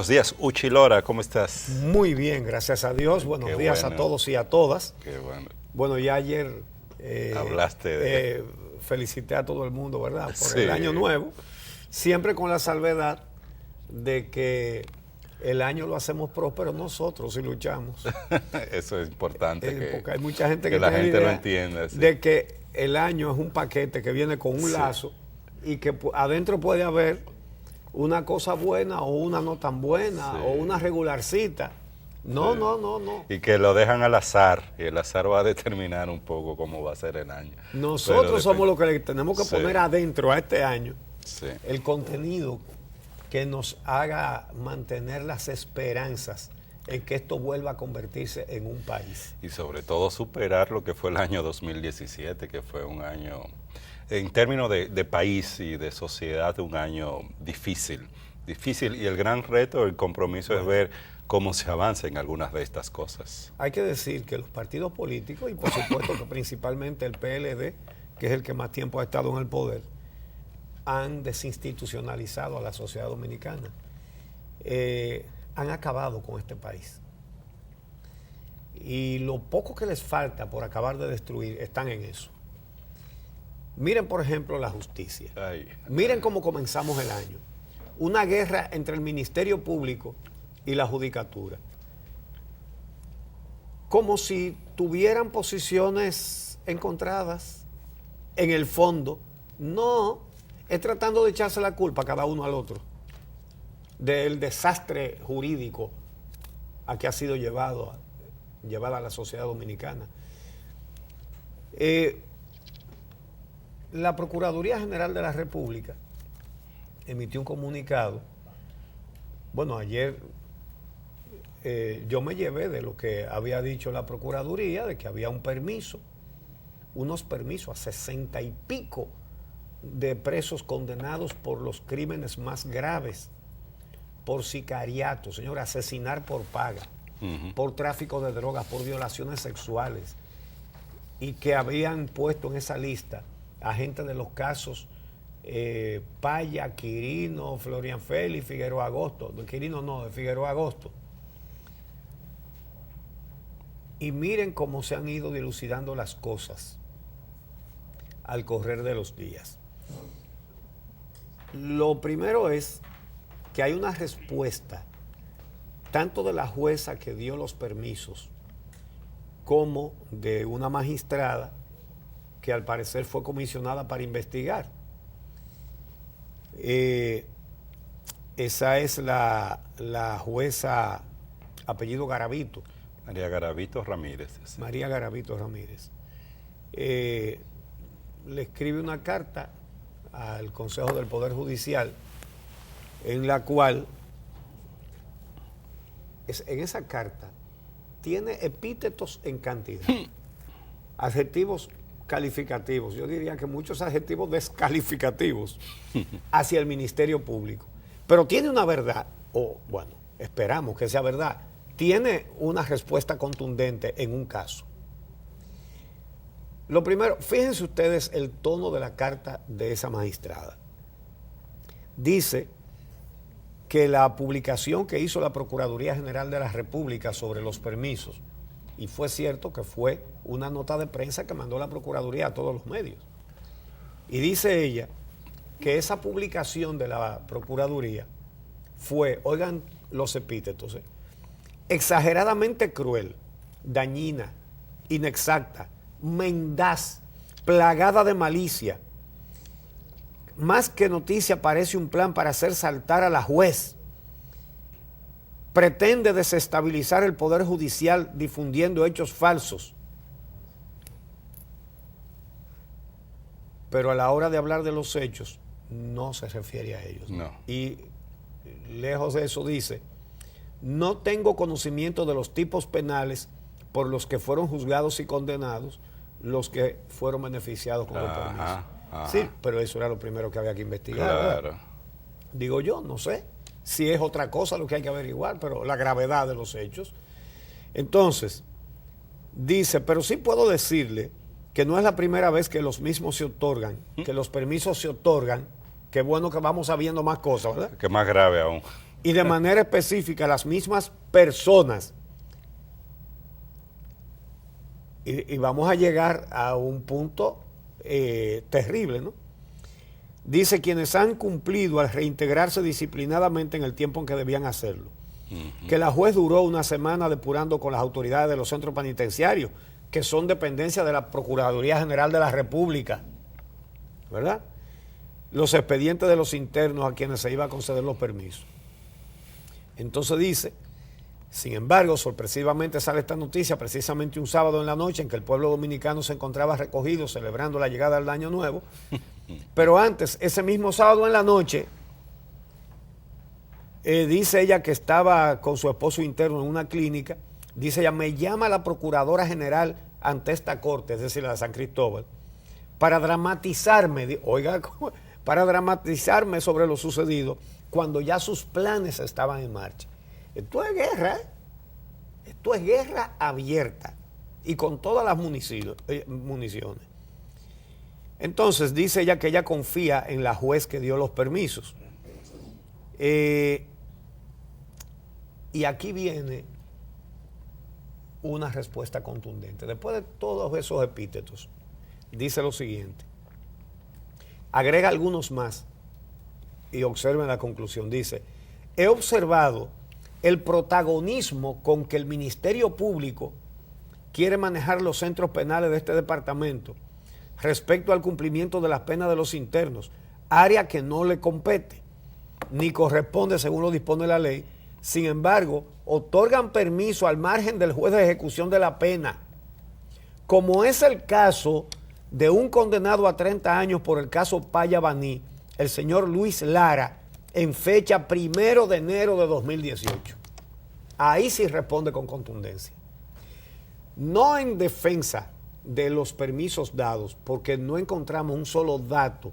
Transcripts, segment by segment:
Buenos días, Uchi Lora, ¿cómo estás? Muy bien, gracias a Dios. Buenos días a todos y a todas. Qué bueno. Bueno, ya ayer hablaste de... felicité a todo el mundo, ¿verdad? Por Sí. el año nuevo. Siempre con la salvedad de que el año lo hacemos próspero nosotros y luchamos. Eso es importante. Porque hay mucha gente que que la tiene gente idea lo entienda. Sí. de que el año es un paquete que viene con un lazo y que adentro puede haber una cosa buena o una no tan buena o una regularcita. No. Y que lo dejan al azar, y el azar va a determinar un poco cómo va a ser el año. Nosotros somos los que le tenemos que poner adentro a este año el contenido que nos haga mantener las esperanzas en que esto vuelva a convertirse en un país. Y sobre todo superar lo que fue el año 2017, que fue un año, en términos de país y de sociedad, un año difícil. Y el gran reto, el compromiso es ver cómo se avanza en algunas de estas cosas. Hay que decir que los partidos políticos, y por supuesto que principalmente el PLD, que es el que más tiempo ha estado en el poder, han desinstitucionalizado a la sociedad dominicana. Han acabado con este país. Y lo poco que les falta por acabar de destruir están en eso. Miren, por ejemplo, la justicia. Miren cómo comenzamos el año. Una guerra entre el Ministerio Público y la Judicatura. Como si tuvieran posiciones encontradas. En el fondo, no, es tratando de echarse la culpa cada uno al otro del desastre jurídico a que ha sido llevada a la sociedad dominicana. La Procuraduría General de la República emitió un comunicado. Bueno, ayer yo me llevé de lo que había dicho la Procuraduría, de que había unos permisos a 60 y pico de presos condenados por los crímenes más graves, por sicariato, señor, asesinar por paga, por tráfico de drogas, por violaciones sexuales, y que habían puesto en esa lista a gente de los casos Paya, Quirino, Florian Félix, Figueroa Agosto, de Quirino no, de Figueroa Agosto. Y miren cómo se han ido dilucidando las cosas al correr de los días. Lo primero es que hay una respuesta tanto de la jueza que dio los permisos como de una magistrada que al parecer fue comisionada para investigar. Esa es la jueza apellido Garavito. María Garavito Ramírez. Sí. María Garavito Ramírez. Le escribe una carta al Consejo del Poder Judicial en la cual, en esa carta, tiene epítetos en cantidad, adjetivos calificativos, yo diría que muchos adjetivos descalificativos hacia el Ministerio Público, pero tiene una verdad, o bueno, esperamos que sea verdad, tiene una respuesta contundente en un caso. Lo primero, fíjense ustedes el tono de la carta de esa magistrada. Dice que la publicación que hizo la Procuraduría General de la República sobre los permisos, y fue cierto que fue una nota de prensa que mandó la Procuraduría a todos los medios, y dice ella que esa publicación de la Procuraduría fue, oigan los epítetos, exageradamente cruel, dañina, inexacta, mendaz, plagada de malicia. Más que noticia parece un plan para hacer saltar a la juez. Pretende desestabilizar el Poder Judicial difundiendo hechos falsos. Pero a la hora de hablar de los hechos, no se refiere a ellos. No. Y lejos de eso dice, no tengo conocimiento de los tipos penales por los que fueron juzgados y condenados los que fueron beneficiados con el permiso. Ajá. Sí, pero eso era lo primero que había que investigar. Claro. ¿Verdad? Digo yo, no sé si es otra cosa lo que hay que averiguar, pero la gravedad de los hechos. Entonces, dice, pero sí puedo decirle que no es la primera vez que los mismos se otorgan, que los permisos se otorgan, qué bueno que vamos sabiendo más cosas, ¿verdad? Que más grave aún. y de manera específica las mismas personas. Y vamos a llegar a un punto terrible, ¿no? Dice, quienes han cumplido al reintegrarse disciplinadamente en el tiempo en que debían hacerlo. Que la juez duró una semana depurando con las autoridades de los centros penitenciarios, que son dependencias de la Procuraduría General de la República, ¿verdad? Los expedientes de los internos a quienes se iba a conceder los permisos. Entonces dice, sin embargo, sorpresivamente sale esta noticia precisamente un sábado en la noche en que el pueblo dominicano se encontraba recogido celebrando la llegada del Año Nuevo. Pero antes, ese mismo sábado en la noche, dice ella que estaba con su esposo interno en una clínica. Dice ella, me llama la Procuradora General ante esta corte, es decir, la de San Cristóbal, para dramatizarme, oiga, para dramatizarme sobre lo sucedido cuando ya sus planes estaban en marcha. Esto es guerra, ¿eh? Esto es guerra abierta y con todas las municiones. Entonces dice ella que ella confía en la juez que dio los permisos. Y aquí viene una respuesta contundente. Después de todos esos epítetos, dice lo siguiente. Agrega algunos más y observen la conclusión. Dice, he observado el protagonismo con que el Ministerio Público quiere manejar los centros penales de este departamento respecto al cumplimiento de las penas de los internos, área que no le compete ni corresponde según lo dispone la ley. Sin embargo, otorgan permiso al margen del juez de ejecución de la pena, como es el caso de un condenado a 30 años por el caso Paya Baní, el señor Luis Lara, en fecha 1 de enero de 2018. Ahí sí responde con contundencia. No en defensa de los permisos dados, porque no encontramos un solo dato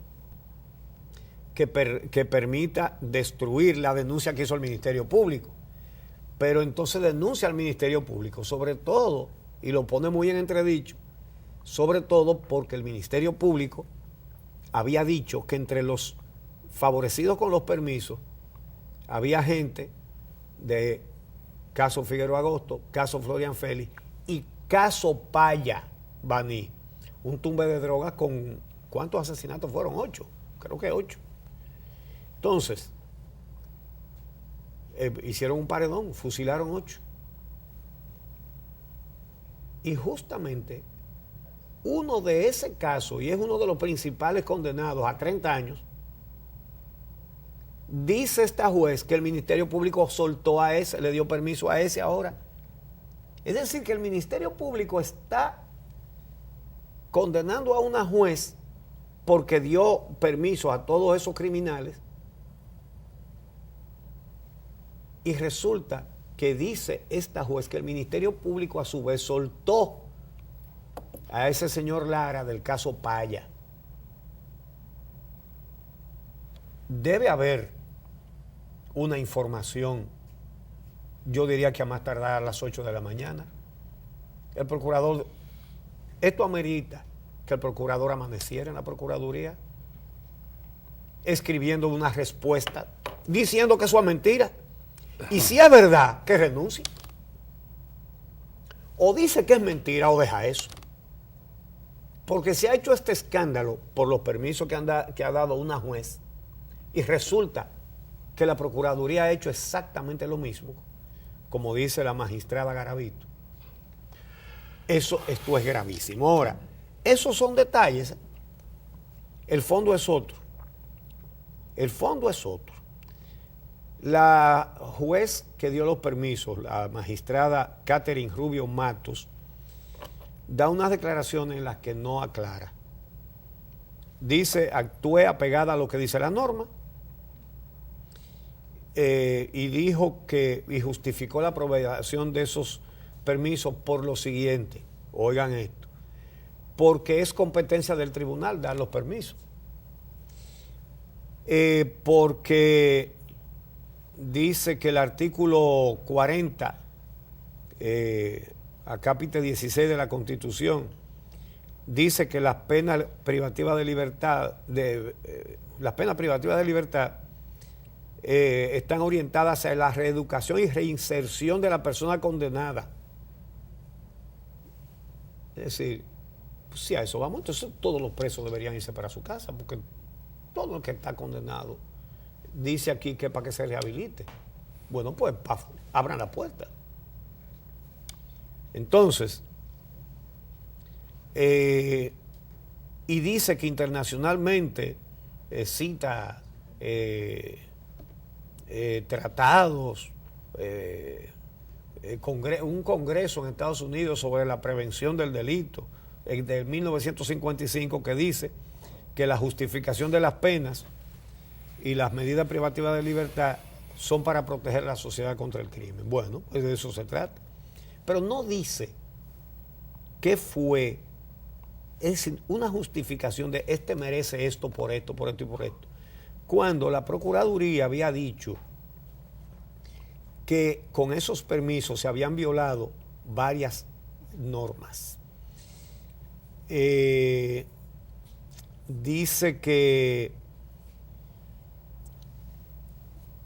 que permita destruir la denuncia que hizo el Ministerio Público. Pero entonces denuncia al Ministerio Público, sobre todo, y lo pone muy en entredicho, sobre todo porque el Ministerio Público había dicho que entre los favorecidos con los permisos había gente de caso Figueroa Agosto, caso Florian Félix y caso Paya Baní, un tumbe de drogas con, ¿cuántos asesinatos fueron? 8, creo que 8. Entonces, hicieron un paredón, fusilaron 8. Y justamente uno de ese caso, y es uno de los principales condenados a 30 años, dice esta juez que el Ministerio Público soltó a ese, le dio permiso a ese ahora. Es decir, que el Ministerio Público está condenando a una juez porque dio permiso a todos esos criminales y resulta que dice esta juez que el Ministerio Público a su vez soltó a ese señor Lara del caso Paya. Debe haber una información, yo diría que a más tardar a las 8 de la mañana. El procurador, esto amerita que el procurador amaneciera en la Procuraduría escribiendo una respuesta diciendo que eso es mentira. Y si es verdad, que renuncie. O dice que es mentira o deja eso. Porque se ha hecho este escándalo por los permisos que ha dado una juez y resulta que la Procuraduría ha hecho exactamente lo mismo, como dice la magistrada Garavito. Esto es gravísimo. Ahora, esos son detalles. El fondo es otro. El fondo es otro. La juez que dio los permisos, la magistrada Catherine Rubio Matos, da unas declaraciones en las que no aclara. Dice, actué apegada a lo que dice la norma y dijo que, y justificó la aprobación de esos permisos por lo siguiente, oigan esto, porque es competencia del tribunal dar los permisos, porque dice que el artículo 40, acápite 16 de la Constitución, dice que las penas privativas de libertad, están orientadas hacia la reeducación y reinserción de la persona condenada. Es decir, pues, si a eso vamos, entonces todos los presos deberían irse para su casa, porque todo el que está condenado dice aquí que para que se rehabilite. Bueno, pues abran la puerta. Entonces, y dice que internacionalmente cita tratados, un congreso en Estados Unidos sobre la prevención del delito de 1955 que dice que la justificación de las penas y las medidas privativas de libertad son para proteger a la sociedad contra el crimen. Bueno, pues de eso se trata. Pero no dice qué fue, es decir, una justificación de este merece esto, por esto y por esto. Cuando la Procuraduría había dicho que con esos permisos se habían violado varias normas. Dice que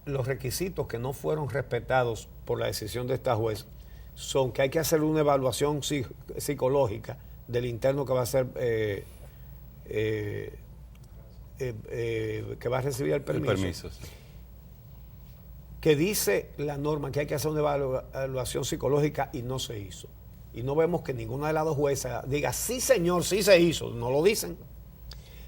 los requisitos que no fueron respetados por la decisión de esta juez son que hay que hacer una evaluación psicológica del interno que va a ser que va a recibir el permiso. Sí. Que dice la norma que hay que hacer una evaluación psicológica y no se hizo. Y no vemos que ninguna de las dos juezas diga, sí señor, sí se hizo, no lo dicen.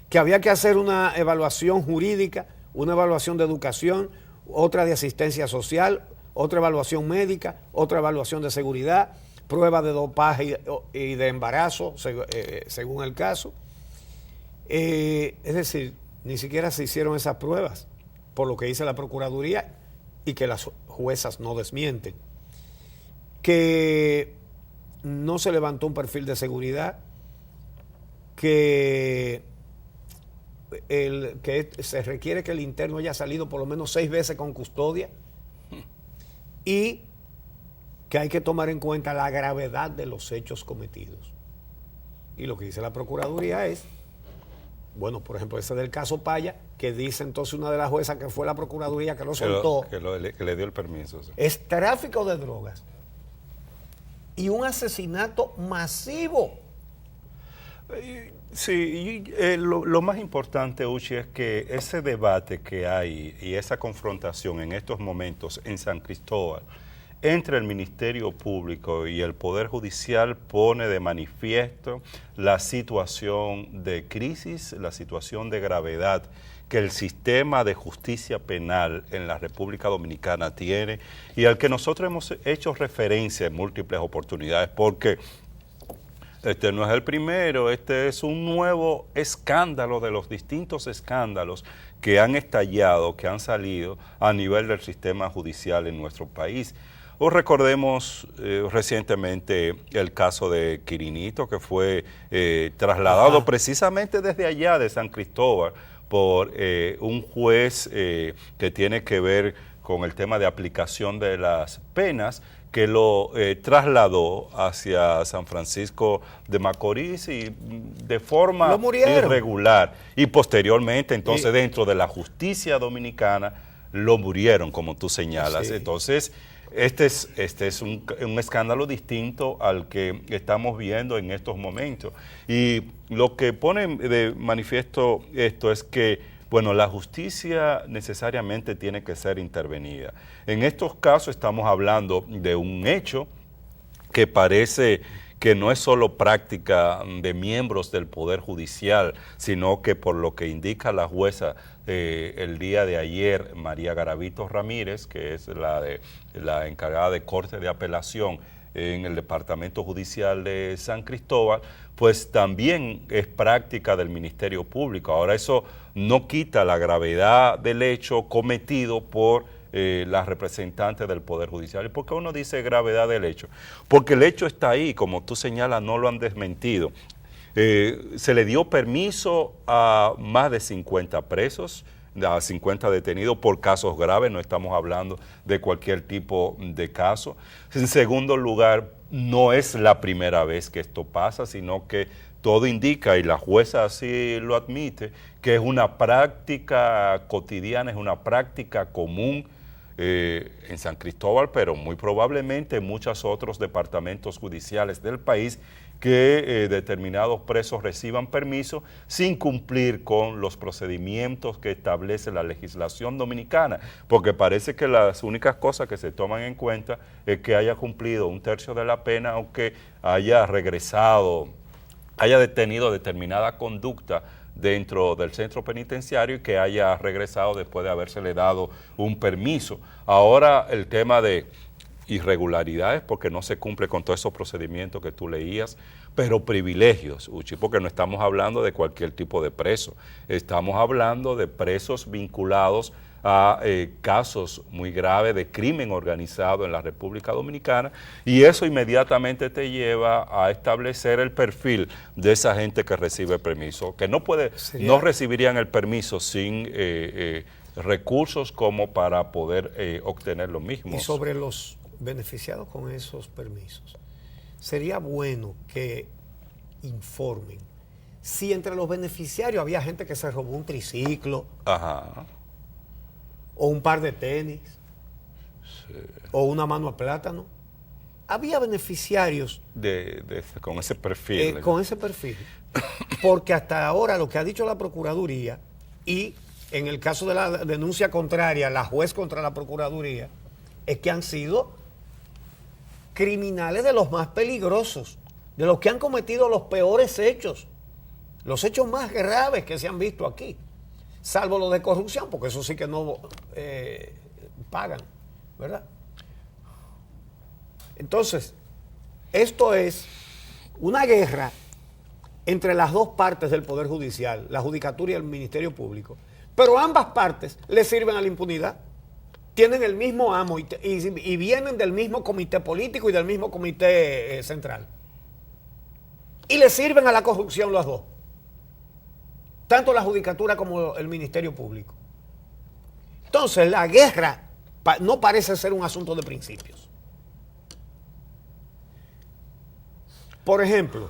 Que había que hacer una evaluación jurídica, una evaluación de educación, otra de asistencia social, otra evaluación médica, otra evaluación de seguridad, prueba de dopaje y de embarazo, según el caso. Es decir, ni siquiera se hicieron esas pruebas, por lo que dice la Procuraduría y que las juezas no desmienten. Que no se levantó un perfil de seguridad, que se requiere que el interno haya salido por lo menos 6 veces con custodia y que hay que tomar en cuenta la gravedad de los hechos cometidos. Y lo que dice la Procuraduría es, bueno, por ejemplo, ese del caso Paya, que dice entonces una de las juezas que fue la Procuraduría que lo soltó, que le dio el permiso. Sí. Es tráfico de drogas y un asesinato masivo. Sí, lo más importante, Uchi, es que ese debate que hay y esa confrontación en estos momentos en San Cristóbal entre el Ministerio Público y el Poder Judicial pone de manifiesto la situación de crisis, la situación de gravedad que el sistema de justicia penal en la República Dominicana tiene y al que nosotros hemos hecho referencia en múltiples oportunidades, porque este no es el primero, este es un nuevo escándalo de los distintos escándalos que han estallado, que han salido a nivel del sistema judicial en nuestro país. O recordemos recientemente el caso de Quirinito, que fue trasladado precisamente desde allá, de San Cristóbal, por un juez que tiene que ver con el tema de aplicación de las penas, que lo trasladó hacia San Francisco de Macorís y de forma irregular. Y posteriormente, entonces, dentro de la justicia dominicana, lo murieron, como tú señalas. Sí. Entonces, este es un escándalo distinto al que estamos viendo en estos momentos. Y lo que pone de manifiesto esto es que, bueno, la justicia necesariamente tiene que ser intervenida. En estos casos estamos hablando de un hecho que parece que no es solo práctica de miembros del Poder Judicial, sino que por lo que indica la jueza el día de ayer, María Garavito Ramírez, que es la encargada de Corte de Apelación en el Departamento Judicial de San Cristóbal, pues también es práctica del Ministerio Público. Ahora, eso no quita la gravedad del hecho cometido por las representantes del Poder Judicial. ¿Y por qué uno dice gravedad del hecho? Porque el hecho está ahí, como tú señalas, no lo han desmentido. Se le dio permiso a más de 50 presos, a 50 detenidos por casos graves, no estamos hablando de cualquier tipo de caso. En segundo lugar, no es la primera vez que esto pasa, sino que todo indica, y la jueza así lo admite, que es una práctica cotidiana, es una práctica común en San Cristóbal, pero muy probablemente en muchos otros departamentos judiciales del país, que determinados presos reciban permiso sin cumplir con los procedimientos que establece la legislación dominicana, porque parece que las únicas cosas que se toman en cuenta es que haya cumplido 1/3 de la pena o que haya regresado, haya detenido determinada conducta dentro del centro penitenciario y que haya regresado después de habérsele dado un permiso. Ahora el tema de irregularidades, porque no se cumple con todos esos procedimientos que tú leías, pero privilegios, Uchi, porque no estamos hablando de cualquier tipo de preso, estamos hablando de presos vinculados a casos muy graves de crimen organizado en la República Dominicana, y eso inmediatamente te lleva a establecer el perfil de esa gente que recibe permiso, que no recibirían el permiso sin recursos como para poder obtener lo mismo. Y sobre los beneficiados con esos permisos, sería bueno que informen si entre los beneficiarios había gente que se robó un triciclo, ajá, o un par de tenis, sí, o una mano a plátano. Había beneficiarios con ese perfil. con ese perfil. Porque hasta ahora lo que ha dicho la Procuraduría, y en el caso de la denuncia contraria, la juez contra la Procuraduría, es que han sido criminales de los más peligrosos, de los que han cometido los peores hechos, los hechos más graves que se han visto aquí, salvo los de corrupción, porque eso sí que no pagan, ¿verdad? Entonces, esto es una guerra entre las dos partes del Poder Judicial, la Judicatura y el Ministerio Público, pero ambas partes le sirven a la impunidad. Tienen el mismo amo y vienen del mismo comité político y del mismo comité central. Y le sirven a la corrupción los dos. Tanto la Judicatura como el Ministerio Público. Entonces, la guerra no parece ser un asunto de principios. Por ejemplo,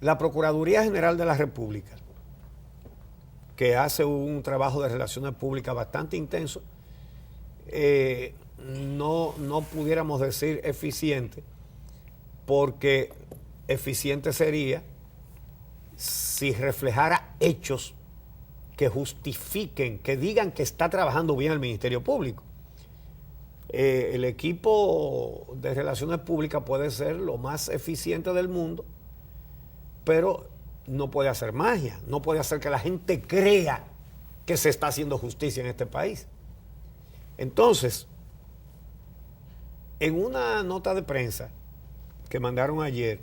la Procuraduría General de la República, que hace un trabajo de relaciones públicas bastante intenso, no pudiéramos decir eficiente, porque eficiente sería si reflejara hechos que justifiquen, que digan que está trabajando bien el Ministerio Público. El equipo de relaciones públicas puede ser lo más eficiente del mundo, pero no puede hacer magia, no puede hacer que la gente crea que se está haciendo justicia en este país. Entonces, en una nota de prensa que mandaron ayer,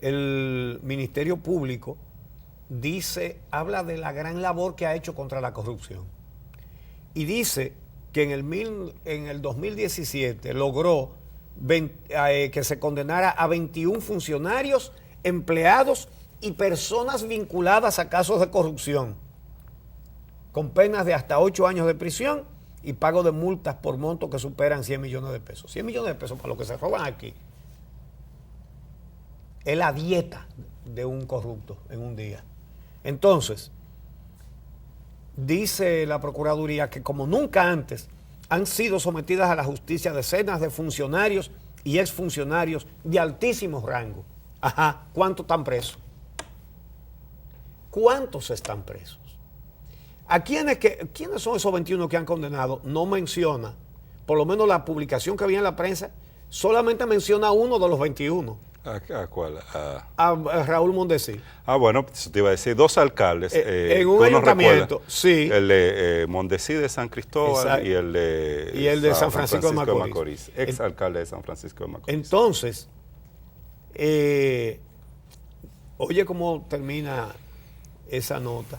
el Ministerio Público habla de la gran labor que ha hecho contra la corrupción. Y dice que en el 2017 logró que se condenara a 21 funcionarios, empleados y personas vinculadas a casos de corrupción, con penas de hasta 8 años de prisión y pago de multas por montos que superan 100 millones de pesos. 100 millones de pesos para lo que se roban aquí es la dieta de un corrupto en un día. Entonces, dice la Procuraduría que como nunca antes han sido sometidas a la justicia decenas de funcionarios y exfuncionarios de altísimo rango. Ajá, ¿cuántos están presos? ¿Cuántos están presos? ¿Quiénes son esos 21 que han condenado? No menciona, por lo menos la publicación que había en la prensa, solamente menciona uno de los 21. ¿A cuál? A Raúl Mondesí. Bueno, te iba a decir, 2 alcaldes. En un ayuntamiento, sí. El de Mondesí de San Cristóbal. Exacto. Y el de San Francisco de Macorís. Ex alcalde de San Francisco de Macorís. Entonces, oye cómo termina esa nota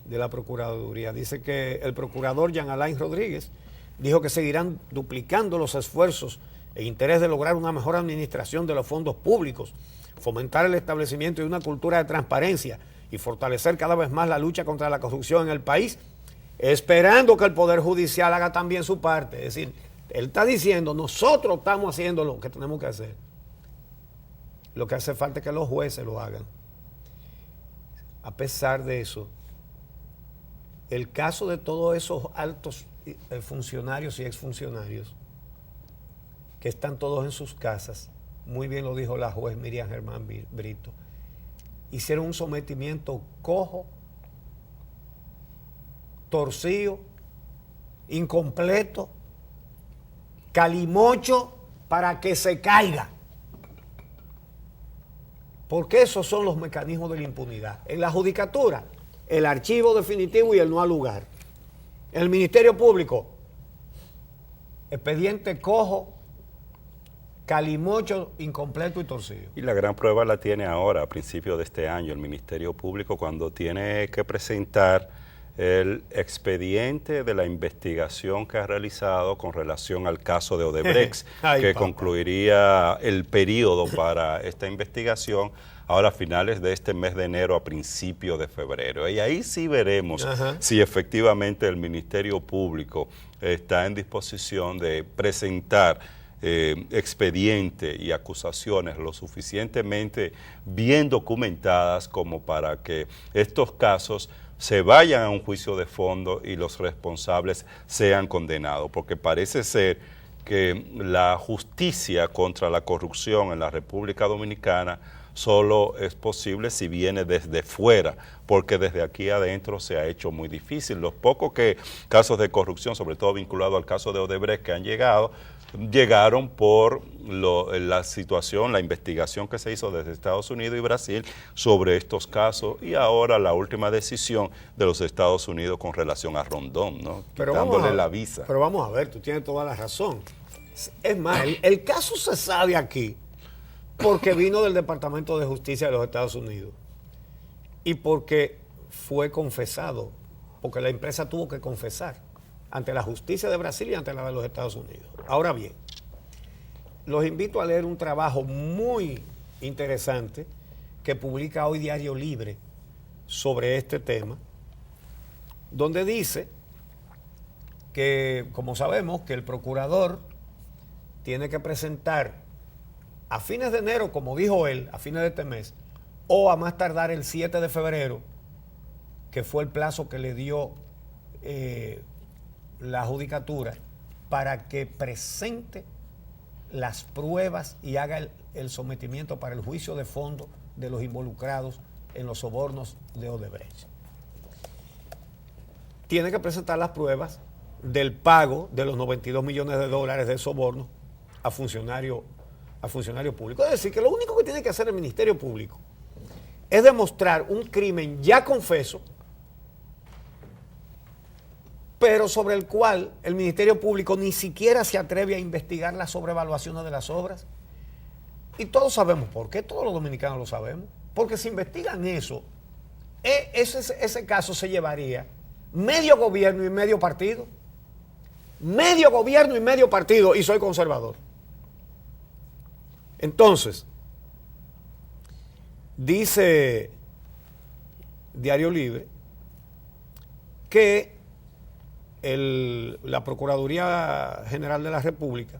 de la Procuraduría. Dice que el procurador Jean Alain Rodríguez dijo que seguirán duplicando los esfuerzos en interés de lograr una mejor administración de los fondos públicos, fomentar el establecimiento de una cultura de transparencia y fortalecer cada vez más la lucha contra la corrupción en el país, esperando que el Poder Judicial haga también su parte. Es decir, él está diciendo, nosotros estamos haciendo lo que tenemos que hacer. Lo que hace falta es que los jueces lo hagan. A pesar de eso, el caso de todos esos altos funcionarios y exfuncionarios que están todos en sus casas, muy bien lo dijo la juez Miriam Germán Brito, hicieron un sometimiento cojo, torcido, incompleto, calimocho para que se caiga. Porque esos son los mecanismos de la impunidad. En la judicatura, el archivo definitivo y el no al lugar. En el Ministerio Público, expediente cojo, calimocho, incompleto y torcido. Y la gran prueba la tiene ahora, a principios de este año, el Ministerio Público, cuando tiene que presentar el expediente de la investigación que ha realizado con relación al caso de Odebrecht, que concluiría el periodo para esta investigación ahora a finales de este mes de enero a principios de febrero. Y ahí sí veremos si efectivamente el Ministerio Público está en disposición de presentar expediente y acusaciones lo suficientemente bien documentadas como para que estos casos se vayan a un juicio de fondo y los responsables sean condenados, porque parece ser que la justicia contra la corrupción en la República Dominicana solo es posible si viene desde fuera, porque desde aquí adentro se ha hecho muy difícil. Los pocos casos de corrupción, sobre todo vinculados al caso de Odebrecht, que han llegaron por la situación, la investigación que se hizo desde Estados Unidos y Brasil sobre estos casos, y ahora la última decisión de los Estados Unidos con relación a Rondón, ¿no? Quitándole la visa. Pero vamos a ver, tú tienes toda la razón. Es más, el caso se sabe aquí porque vino del Departamento de Justicia de los Estados Unidos y porque fue confesado, porque la empresa tuvo que confesar ante la justicia de Brasil y ante la de los Estados Unidos. Ahora bien, los invito a leer un trabajo muy interesante que publica hoy Diario Libre sobre este tema, donde dice que, como sabemos, que el procurador tiene que presentar a fines de enero, como dijo él, a fines de este mes, o a más tardar el 7 de febrero, que fue el plazo que le dio la judicatura, para que presente las pruebas y haga el sometimiento para el juicio de fondo de los involucrados en los sobornos de Odebrecht. Tiene que presentar las pruebas del pago de los 92 millones de dólares de soborno a funcionario público. Es decir, que lo único que tiene que hacer el Ministerio Público es demostrar un crimen ya confeso, pero sobre el cual el Ministerio Público ni siquiera se atreve a investigar las sobrevaluaciones de las obras. Y todos sabemos por qué, todos los dominicanos lo sabemos. Porque si investigan eso, ese caso se llevaría medio gobierno y medio partido. Medio gobierno y medio partido, y soy conservador. Entonces, dice Diario Libre que la Procuraduría General de la República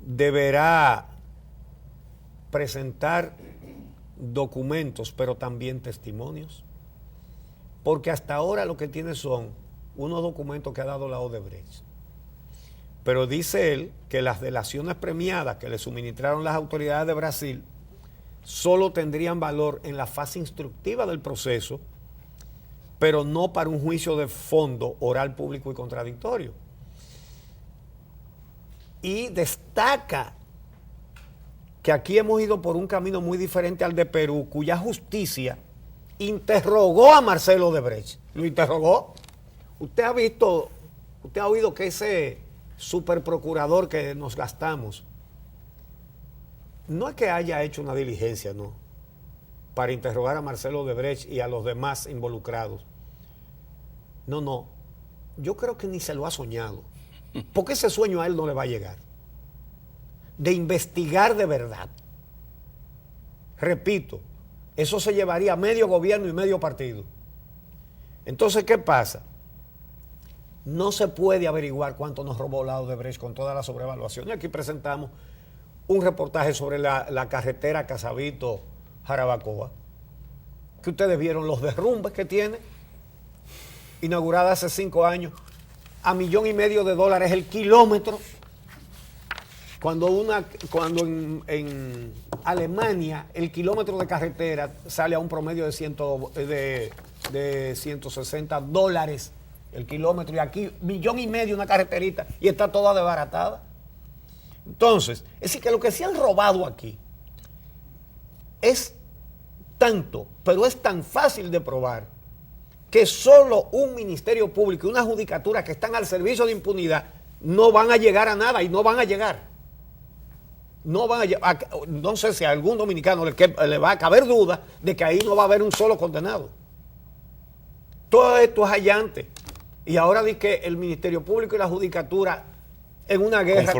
deberá presentar documentos, pero también testimonios, porque hasta ahora lo que tiene son unos documentos que ha dado la Odebrecht. Pero dice él que las delaciones premiadas que le suministraron las autoridades de Brasil solo tendrían valor en la fase instructiva del proceso, pero no para un juicio de fondo, oral, público y contradictorio. Y destaca que aquí hemos ido por un camino muy diferente al de Perú, cuya justicia interrogó a Marcelo Odebrecht. Lo interrogó. Usted ha oído que ese superprocurador que nos gastamos, no es que haya hecho una diligencia, no, para interrogar a Marcelo Odebrecht y a los demás involucrados. No, yo creo que ni se lo ha soñado, porque ese sueño a él no le va a llegar, de investigar de verdad. Repito, eso se llevaría medio gobierno y medio partido. Entonces, ¿qué pasa? No se puede averiguar cuánto nos robó la Odebrecht con toda la sobrevaluación. Y aquí presentamos un reportaje sobre la carretera Casabito-Jarabacoa, que ustedes vieron los derrumbes que tiene, inaugurada hace 5 años, a $1,500,000 el kilómetro, cuando en Alemania el kilómetro de carretera sale a un promedio de $160 el kilómetro, y aquí $1,500,000 una carreterita y está toda desbaratada. Entonces, es decir, que lo que se han robado aquí es tanto, pero es tan fácil de probar, que solo un ministerio público y una judicatura que están al servicio de impunidad no van a llegar a nada, y no van a llegar. No van a llegar. No sé si a algún dominicano le va a caber duda de que ahí no va a haber un solo condenado. Todo esto es allante. Y ahora dice que el ministerio público y la judicatura en una guerra,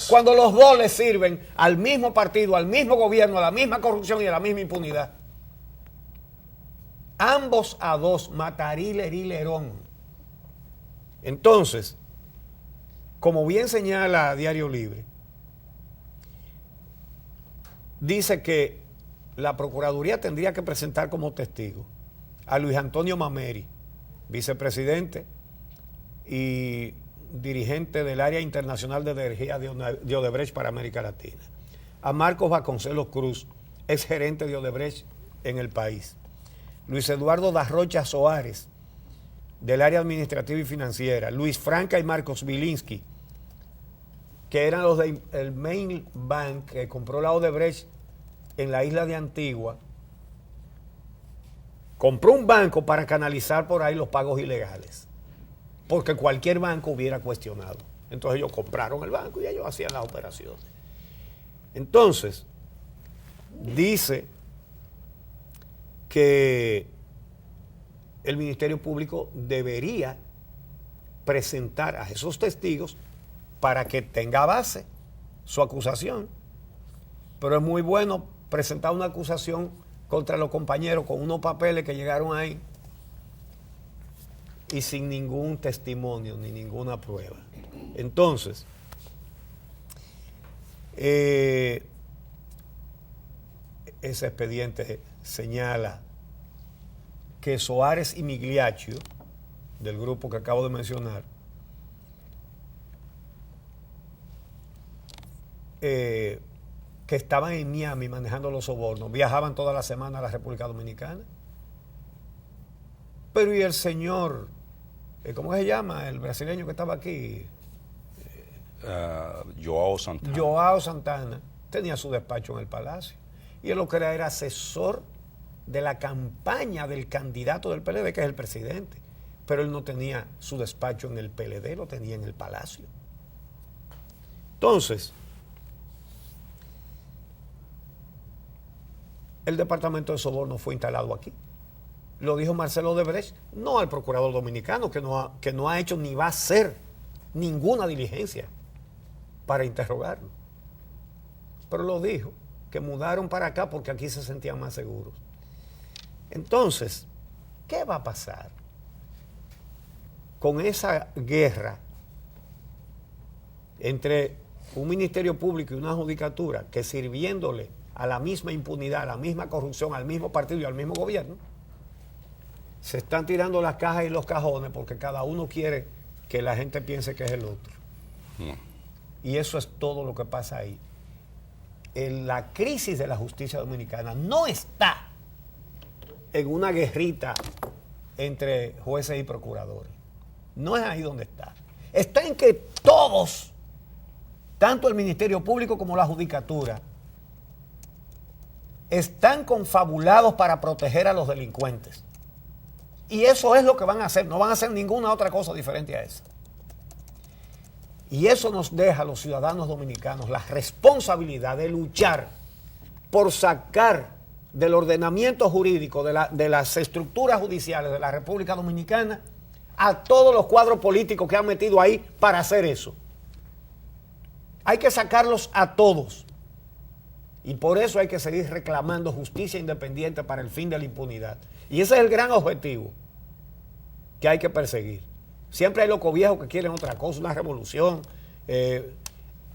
cuando los dos le sirven al mismo partido, al mismo gobierno, a la misma corrupción y a la misma impunidad. Ambos a dos, matarile, herilerón. Entonces, como bien señala Diario Libre, dice que la Procuraduría tendría que presentar como testigo a Luis Antonio Mameri, vicepresidente y dirigente del área internacional de energía de Odebrecht para América Latina, a Marcos Vasconcelos Cruz, ex gerente de Odebrecht en el país, Luis Eduardo Darrocha Soares, del área administrativa y financiera, Luis Franca y Marcos Bilinsky, que eran los del Main Bank que compró la Odebrecht en la isla de Antigua. Compró un banco para canalizar por ahí los pagos ilegales, porque cualquier banco hubiera cuestionado. Entonces ellos compraron el banco y ellos hacían las operaciones. Entonces, dice que el Ministerio Público debería presentar a esos testigos para que tenga base su acusación. Pero es muy bueno presentar una acusación contra los compañeros con unos papeles que llegaron ahí y sin ningún testimonio ni ninguna prueba. Entonces, ese expediente señala que Soares y Migliaccio, del grupo que acabo de mencionar, que estaban en Miami manejando los sobornos, viajaban toda la semana a la República Dominicana. Pero y el señor, ¿cómo se llama? El brasileño que estaba aquí. Joao Santana. Joao Santana tenía su despacho en el Palacio. Y él lo que era asesor de la campaña del candidato del PLD, que es el presidente. Pero él no tenía su despacho en el PLD, lo tenía en el Palacio. Entonces, el departamento de soborno fue instalado aquí. Lo dijo Marcelo Odebrecht, no al procurador dominicano, que no ha hecho ni va a hacer ninguna diligencia para interrogarlo. Pero lo dijo, que mudaron para acá porque aquí se sentían más seguros. Entonces, ¿qué va a pasar con esa guerra entre un ministerio público y una judicatura que, sirviéndole a la misma impunidad, a la misma corrupción, al mismo partido y al mismo gobierno, se están tirando las cajas y los cajones porque cada uno quiere que la gente piense que es el otro? Y eso es todo lo que pasa ahí. La crisis de la justicia dominicana no está en una guerrita entre jueces y procuradores. No es ahí donde está. Está en que todos, tanto el Ministerio Público como la Judicatura, están confabulados para proteger a los delincuentes. Y eso es lo que van a hacer. No van a hacer ninguna otra cosa diferente a eso. Y eso nos deja a los ciudadanos dominicanos la responsabilidad de luchar por sacar del ordenamiento jurídico de las estructuras judiciales de la República Dominicana a todos los cuadros políticos que han metido ahí para hacer eso. Hay que sacarlos a todos. Y por eso hay que seguir reclamando justicia independiente para el fin de la impunidad. Y ese es el gran objetivo que hay que perseguir. Siempre hay locos viejos que quieren otra cosa, una revolución.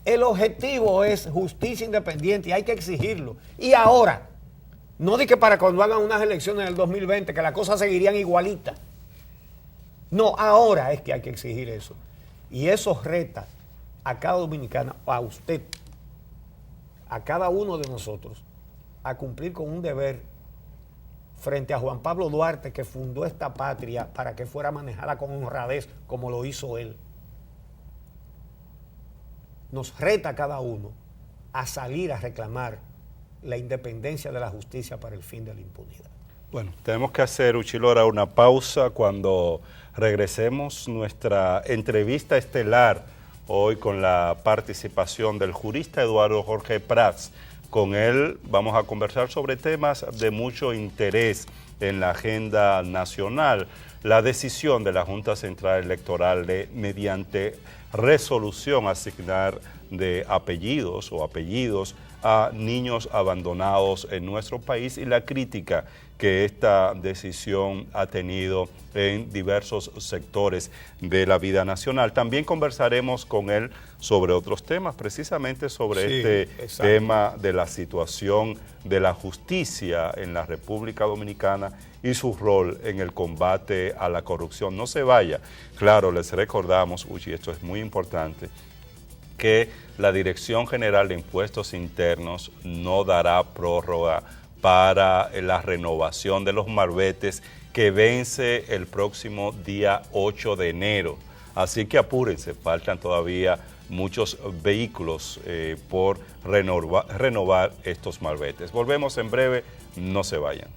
El objetivo es justicia independiente y hay que exigirlo. Y ahora, no di que para cuando hagan unas elecciones en el 2020, que las cosas seguirían igualitas. No, ahora es que hay que exigir eso. Y eso reta a cada dominicano, a usted, a cada uno de nosotros, a cumplir con un deber frente a Juan Pablo Duarte, que fundó esta patria para que fuera manejada con honradez, como lo hizo él. Nos reta a cada uno a salir a reclamar la independencia de la justicia para el fin de la impunidad. Bueno, tenemos que hacer, Uchilora, una pausa. Cuando regresemos, nuestra entrevista estelar hoy con la participación del jurista Eduardo Jorge Prats. Con él vamos a conversar sobre temas de mucho interés en la agenda nacional. La decisión de la Junta Central Electoral de, mediante resolución, asignar de apellidos a niños abandonados en nuestro país y la crítica que esta decisión ha tenido en diversos sectores de la vida nacional. También conversaremos con él sobre otros temas, precisamente sobre este tema de la situación de la justicia en la República Dominicana y su rol en el combate a la corrupción. No se vaya. Claro, les recordamos, Uchi, esto es muy importante, que la Dirección General de Impuestos Internos no dará prórroga para la renovación de los malvetes que vence el próximo día 8 de enero. Así que apúrense, faltan todavía muchos vehículos por renovar estos malvetes. Volvemos en breve, no se vayan.